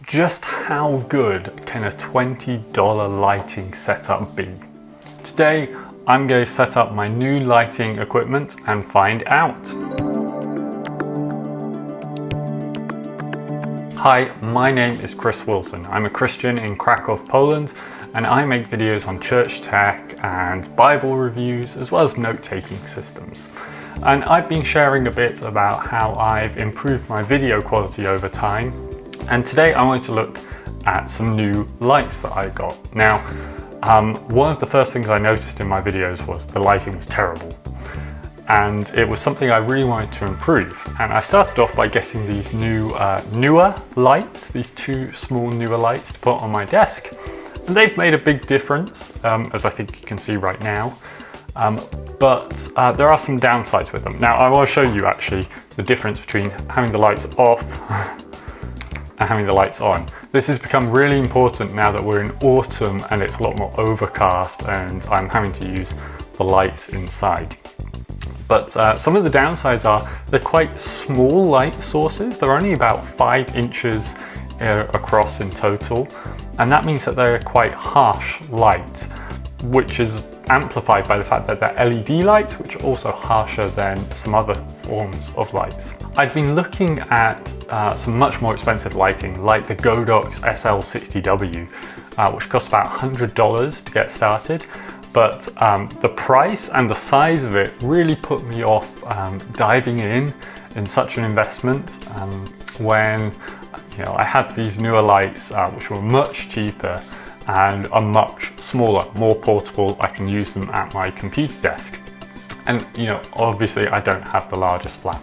just how good can a $20 lighting setup be? Today, I'm going to set up my new lighting equipment and find out. Hi, my name is Chris Wilson. I'm a Christian in Krakow, Poland, and I make videos on church tech and Bible reviews, as well as note-taking systems. And I've been sharing a bit about how I've improved my video quality over time. And today I wanted to look at some new lights that I got. Now, one of the first things I noticed in my videos was the lighting was terrible. And it was something I really wanted to improve. And I started off by getting these Neewer lights, these two small Neewer lights to put on my desk. And they've made a big difference, as I think you can see right now. But there are some downsides with them. Now I want to show you actually the difference between having the lights off and having the lights on. This has become really important now that we're in autumn and it's a lot more overcast and I'm having to use the lights inside. But some of the downsides are they're quite small light sources. They're only about 5 inches across in total. And that means that they're quite harsh light, which is amplified by the fact that they're LED lights, which are also harsher than some other forms of lights. I'd been looking at some much more expensive lighting, like the Godox SL60W, which costs about $100 to get started. But the price and the size of it really put me off diving in such an investment when I had these newer lights which were much cheaper and are much smaller, more portable. I can use them at my computer desk. And obviously I don't have the largest flat.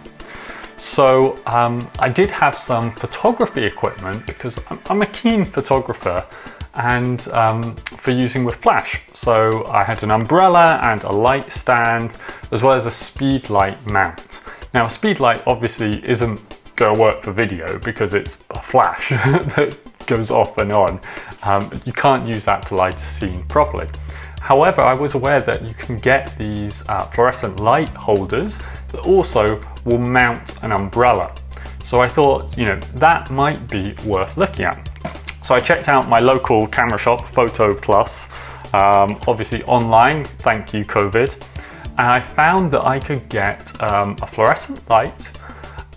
So I did have some photography equipment because I'm a keen photographer and for using with flash. So I had an umbrella and a light stand, as well as a speed light mount. Now a speed light obviously isn't going to work for video because it's a flash that goes off and on. You can't use that to light a scene properly. However, I was aware that you can get these fluorescent light holders that also will mount an umbrella. So I thought, that might be worth looking at. So I checked out my local camera shop, Photo Plus, obviously online, thank you COVID, and I found that I could get a fluorescent light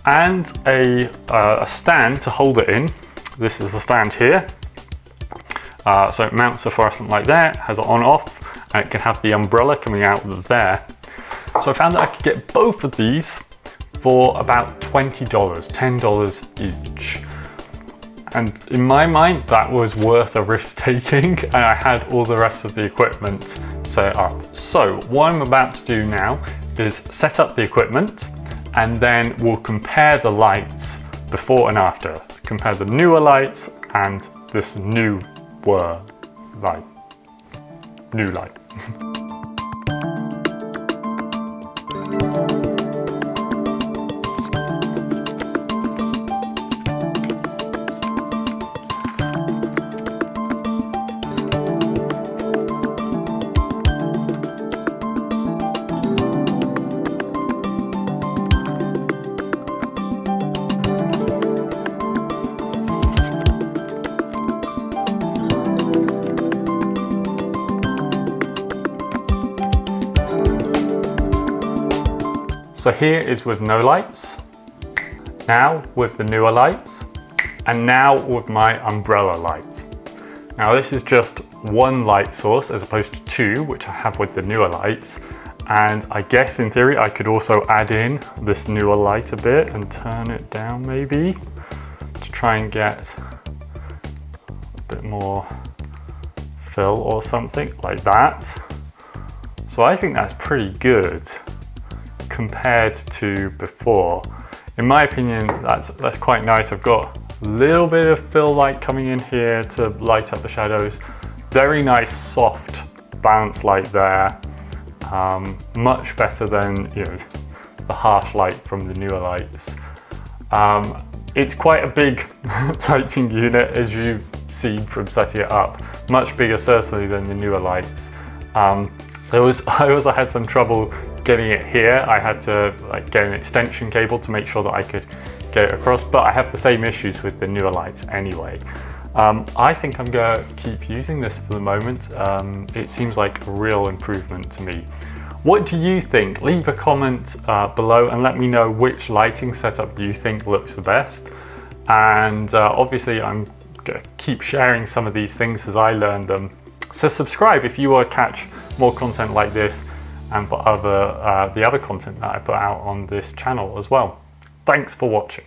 and a stand to hold it in. This is the stand here. So it mounts the fluorescent light there, has it on off, and it can have the umbrella coming out of there. So I found that I could get both of these for about $20, $10 each. And in my mind, that was worth a risk taking, and I had all the rest of the equipment set up. So what I'm about to do now is set up the equipment, and then we'll compare the lights before and after. Compare the Neewer lights and this Neewer light. New light. So here is with no lights, now with the Neewer lights, and now with my umbrella light. Now this is just one light source as opposed to two, which I have with the Neewer lights. And I guess in theory I could also add in this Neewer light a bit and turn it down maybe to try and get a bit more fill or something like that. So I think that's pretty good compared to before. In my opinion, that's quite nice. I've got a little bit of fill light coming in here to light up the shadows. Very nice soft bounce light there. Much better than the harsh light from the Neewer lights. It's quite a big lighting unit, as you've seen from setting it up. Much bigger certainly than the Neewer lights. I also had some trouble getting it here. I had to get an extension cable to make sure that I could get it across, but I have the same issues with the newer lights anyway. I think I'm going to keep using this for the moment. It seems like a real improvement to me. What do you think? Leave a comment below and let me know which lighting setup you think looks the best. And obviously I'm going to keep sharing some of these things as I learn them. So subscribe if you want to catch more content like this and the other content that I put out on this channel as well. Thanks for watching.